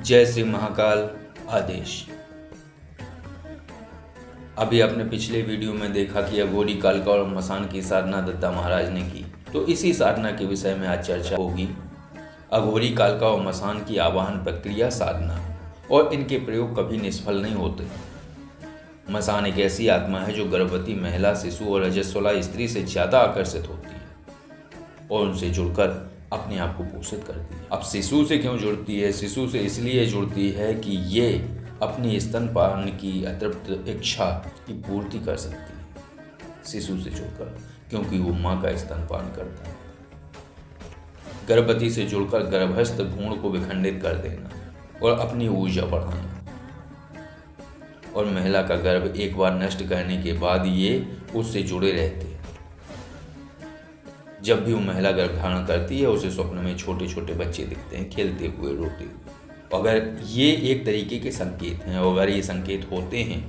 जय श्री महाकाल आदेश। अभी आपने पिछले वीडियो में देखा कि अघोरी कालका और मसान की साधना दत्ता महाराज ने की, तो इसी साधना के विषय में आज चर्चा होगी। अघोरी कालका और मसान की आवाहन प्रक्रिया, साधना और इनके प्रयोग कभी निष्फल नहीं होते। मसान एक ऐसी आत्मा है जो गर्भवती महिला, शिशु और रजस्वला स्त्री से ज़्यादा आकर्षित होती है और उनसे जुड़कर अपने आप को पोषित करती है। अब शिशु से क्यों जुड़ती है? शिशु से इसलिए जुड़ती है कि ये अपनी स्तनपान की अतृप्त इच्छा की पूर्ति कर सकती है शिशु से जुड़कर, क्योंकि वो माँ का स्तनपान करता है। गर्भवती से जुड़कर गर्भस्थ भ्रूण को विखंडित कर देना और अपनी ऊर्जा बढ़ाना, और महिला का गर्भ एक बार नष्ट करने के बाद ये उससे जुड़े रहते हैं। जब भी वो महिला गर्भ धारण करती है, उसे स्वप्न में छोटे छोटे बच्चे दिखते हैं, खेलते हुए, रोते हुए। अगर ये एक तरीके के संकेत हैं, और अगर ये संकेत होते हैं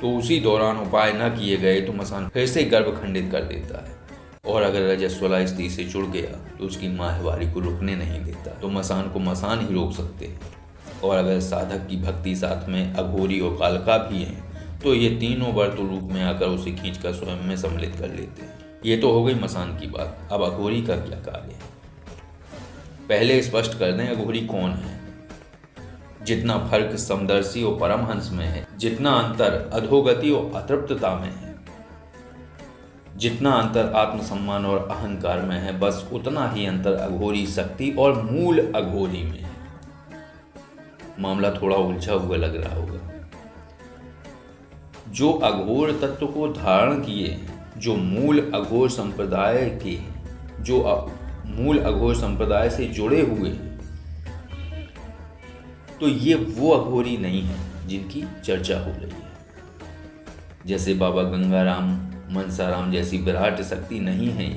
तो उसी दौरान उपाय न किए गए तो मसान फिर से गर्भ खंडित कर देता है। और अगर रजस्वला स्त्री से जुड़ गया तो उसकी माहवारी को रुकने नहीं देता, तो मसान को मसान ही रोक सकते हैं। और अगर साधक की भक्ति साथ में अघोरी और कालका भी हैं, तो ये तीनों वर्तुल रूप में आकर उसे खींचकर स्वयं में सम्मिलित कर लेते हैं। ये तो हो गई मसान की बात। अब अघोरी का क्या कार्य है, पहले स्पष्ट कर दें। अघोरी कौन है? जितना फर्क समदर्शी और परमहंस में है, जितना अंतर अधोगति और अतृप्तता में है, जितना अंतर आत्मसम्मान और अहंकार में है, बस उतना ही अंतर अघोरी शक्ति और मूल अघोरी में है। मामला थोड़ा उलझा हुआ लग रहा होगा। जो अघोर तत्व को धारण किए, जो मूल अघोर संप्रदाय के, जो मूल अघोर संप्रदाय से जुड़े हुए हैं, तो ये वो अघोरी नहीं है जिनकी चर्चा हो रही है। जैसे बाबा गंगाराम, मनसाराम जैसी विराट शक्ति नहीं है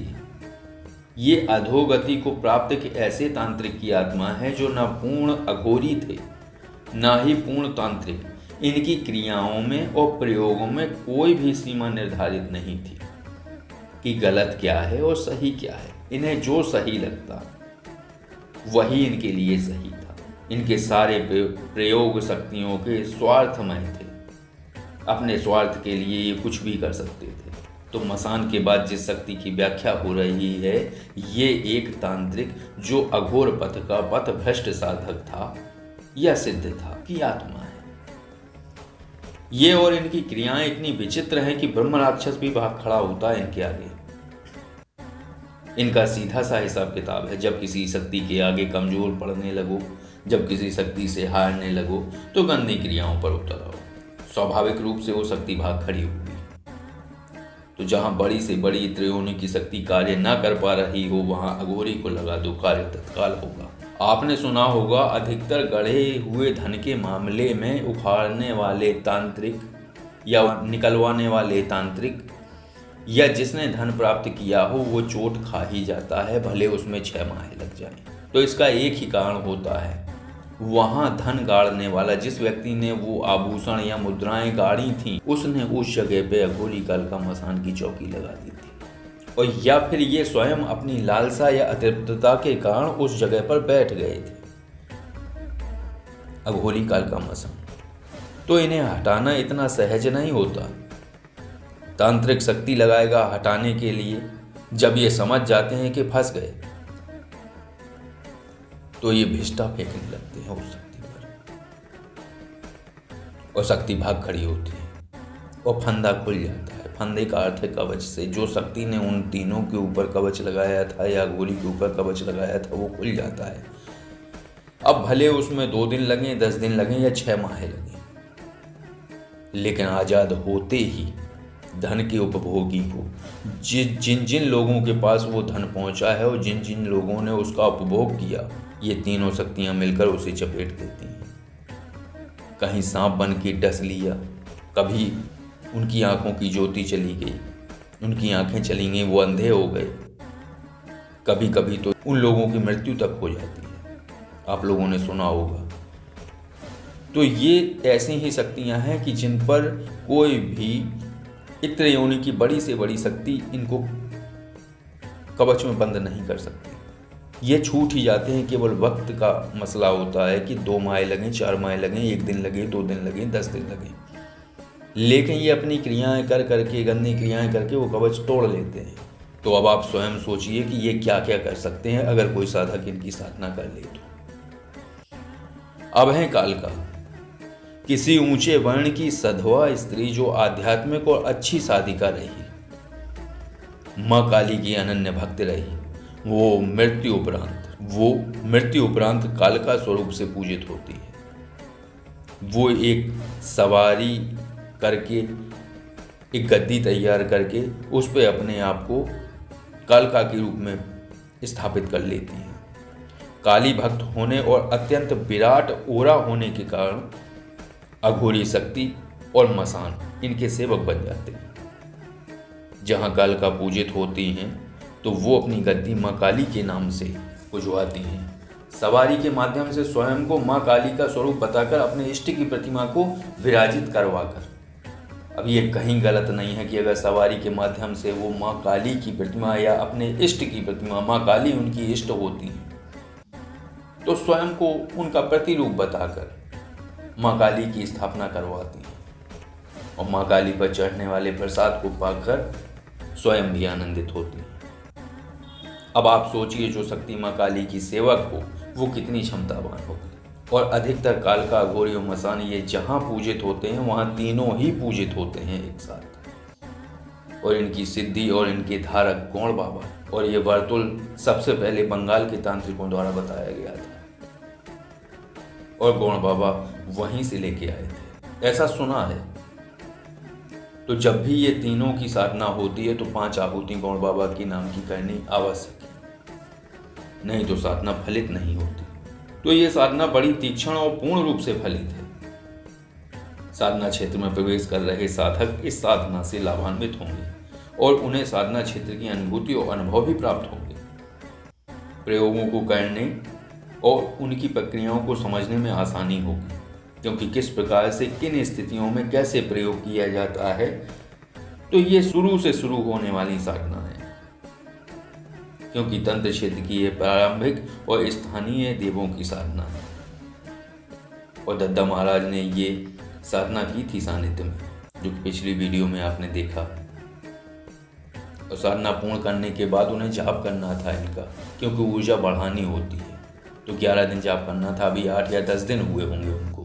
ये अधोगति को प्राप्त के ऐसे तांत्रिक की आत्मा है जो न पूर्ण अघोरी थे, ना ही पूर्ण तांत्रिक। इनकी क्रियाओं में और प्रयोगों में कोई भी सीमा निर्धारित नहीं थी कि गलत क्या है और सही क्या है। इन्हें जो सही लगता वही इनके लिए सही था। इनके सारे प्रयोग शक्तियों के स्वार्थमय थे, अपने स्वार्थ के लिए ये कुछ भी कर सकते थे। तो मसान के बाद जिस शक्ति की व्याख्या हो रही है, ये एक तांत्रिक जो अघोर पथ का पथ भ्रष्ट साधक था या सिद्ध था की आत्मा है। ये और इनकी क्रियाएं इतनी विचित्र हैं कि ब्रह्म राक्षस भी भाग खड़ा होता है इनके आगे। इनका सीधा सा हिसाब किताब है। जब किसी शक्ति के आगे कमजोर पड़ने लगो, जब किसी शक्ति से हारने लगो, तो गंदी क्रियाओं पर उतर आओ। स्वाभाविक रूप से वो शक्ति भाग खड़ी होगी। तो जहां बड़ी से बड़ी त्रयोनी की शक्ति कार्य ना कर पा रही हो, वहां अघोरी को लगा दो, कार्य तत्काल होगा। आपने सुना होगा, अधिकतर गढ़े हुए धन के मामले में उखाड़ने वाले तांत्रिक या निकलवाने वाले तांत्रिक या जिसने धन प्राप्त किया हो, वो चोट खा ही जाता है, भले उसमें 6 माह लग जाए। तो इसका एक ही कारण होता है, वहां धन गाड़ने वाला जिस व्यक्ति ने वो आभूषण या मुद्राएं गाड़ी थी, उसने उस जगह पे अघोरी कालका मसान की चौकी लगा दी थी। और या फिर ये स्वयं अपनी लालसा या अतृप्तता के कारण उस जगह पर बैठ गए थे। अघोरी कालका मसान, तो इन्हें हटाना इतना सहज नहीं होता। तांत्रिक शक्ति लगाएगा हटाने के लिए। जब ये समझ जाते हैं कि फंस गए, तो ये भिष्टा फेंकने लगते हैं उस शक्ति पर, और शक्ति भाग खड़ी होती है और फंदा खुल जाता है। फंदे का अर्थ है कवच से। जो शक्ति ने उन तीनों के ऊपर कवच लगाया था या अघोरी के ऊपर कवच लगाया था, वो खुल जाता है। अब भले उसमें 2 दिन लगे, 10 दिन लगे या 6 माह लगे, लेकिन आजाद होते ही धन के उपभोगी को, जिन जिन लोगों के पास वो धन पहुंचा है और जिन जिन लोगों ने उसका उपभोग किया, ये तीनों शक्तियां मिलकर उसे चपेट देती हैं। कहीं सांप बन के डस लिया, कभी उनकी आंखों की ज्योति चली गई, उनकी आंखें चली गई, वो अंधे हो गए। कभी कभी तो उन लोगों की मृत्यु तक हो जाती है, आप लोगों ने सुना होगा। तो ये ऐसी ही शक्तियां हैं कि जिन पर कोई भी इत्र योनि की बड़ी से बड़ी शक्ति इनको कवच में बंद नहीं कर सकती। ये छूट ही जाते हैं। केवल वक्त का मसला होता है कि 2 माह लगें, 4 माह लगें, 1 दिन लगे, 2 दिन लगें, 10 दिन लगें, लेकिन ये अपनी क्रियाएं कर करके, गंदी क्रियाएं करके वो कवच तोड़ लेते हैं। तो अब आप स्वयं सोचिए कि ये क्या क्या कर सकते हैं अगर कोई साधक इनकी साधना कर ले तो। अब है कालका। किसी ऊंचे वर्ण की सधवा स्त्री जो आध्यात्मिक और अच्छी साधिका रही, माँ काली की अनन्य भक्त रही, वो मृत्यु उपरांत कालका स्वरूप से पूजित होती है। वो एक सवारी करके, एक गद्दी तैयार करके उस पर अपने आप को कालका के रूप में स्थापित कर लेती है। काली भक्त होने और अत्यंत विराट ओरा होने के कारण अघोरी शक्ति और मसान इनके सेवक बन जाते हैं। जहाँ कालका पूजित होती हैं तो वो अपनी गद्दी माँ काली के नाम से पुजवाती हैं। सवारी के माध्यम से स्वयं को माँ काली का स्वरूप बताकर अपने इष्ट की प्रतिमा को विराजित करवाकर। अब ये कहीं गलत नहीं है कि अगर सवारी के माध्यम से वो माँ काली की प्रतिमा या अपने इष्ट की प्रतिमा, माँ काली उनकी इष्ट होती है, तो स्वयं को उनका प्रतिरूप बताकर माँ काली की स्थापना करवाती हैं और माँ काली पर चढ़ने वाले प्रसाद को पाकर स्वयं भी आनंदित होती हैं। अब आप सोचिए, जो शक्ति माँ काली की सेवक हो वो कितनी क्षमतावान होगी। और अधिकतर कालका, अघोरी और मसान ये जहाँ पूजित होते हैं वहाँ तीनों ही पूजित होते हैं एक साथ। और इनकी सिद्धि और इनके धारक गौड़ बाबा, और ये वर्तुल सबसे पहले बंगाल के तांत्रिकों द्वारा बताया गया था और गौड़ बाबा वहीं से लेके आए थे, ऐसा सुना है। तो जब भी ये तीनों की साधना होती है तो 5 आहुति गौड़ बाबा की नाम की करनी आवश्यक है, नहीं तो साधना फलित नहीं होती। तो ये साधना बड़ी तीक्ष्ण और पूर्ण रूप से फलित है। साधना क्षेत्र में प्रवेश कर रहे साधक इस साधना से लाभान्वित होंगे और उन्हें साधना क्षेत्र की अनुभूति और अनुभव भी प्राप्त होंगे। प्रयोगों को करने और उनकी प्रक्रियाओं को समझने में आसानी होगी, क्योंकि किस प्रकार से किन स्थितियों में कैसे प्रयोग किया जाता है। तो ये शुरू से शुरू होने वाली साधना है, क्योंकि तंत्र क्षेत्र की ये प्रारंभिक और स्थानीय देवों की साधना है। और दद्दा महाराज ने ये साधना की थी सानिध्य में, जो पिछली वीडियो में आपने देखा। और साधना पूर्ण करने के बाद उन्हें जाप करना था इनका, क्योंकि ऊर्जा बढ़ानी होती है। तो 11 दिन जाप करना था। अभी 8 या 10 दिन हुए होंगे उनको।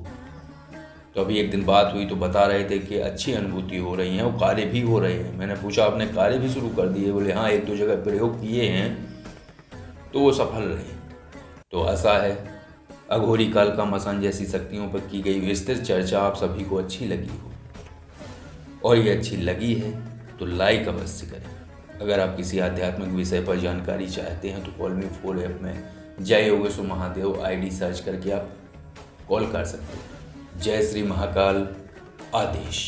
तो अभी एक दिन बात हुई तो बता रहे थे कि अच्छी अनुभूति हो रही है और कार्य भी हो रहे हैं। मैंने पूछा, आपने कार्य भी शुरू कर दिए? बोले हाँ, 1-2 जगह प्रयोग किए हैं तो वो सफल रहे। तो ऐसा है। अघोरी, कालका, मसान जैसी शक्तियों पर की गई विस्तृत चर्चा आप सभी को अच्छी लगी हो, और ये अच्छी लगी है तो लाइक अवश्य करें। अगर आप किसी आध्यात्मिक विषय पर जानकारी चाहते हैं तो कॉल मी 4 ऐप में जय योगेश्वर महादेव आईडी सर्च करके आप कॉल कर सकते हैं। जय श्री महाकाल। आदेश।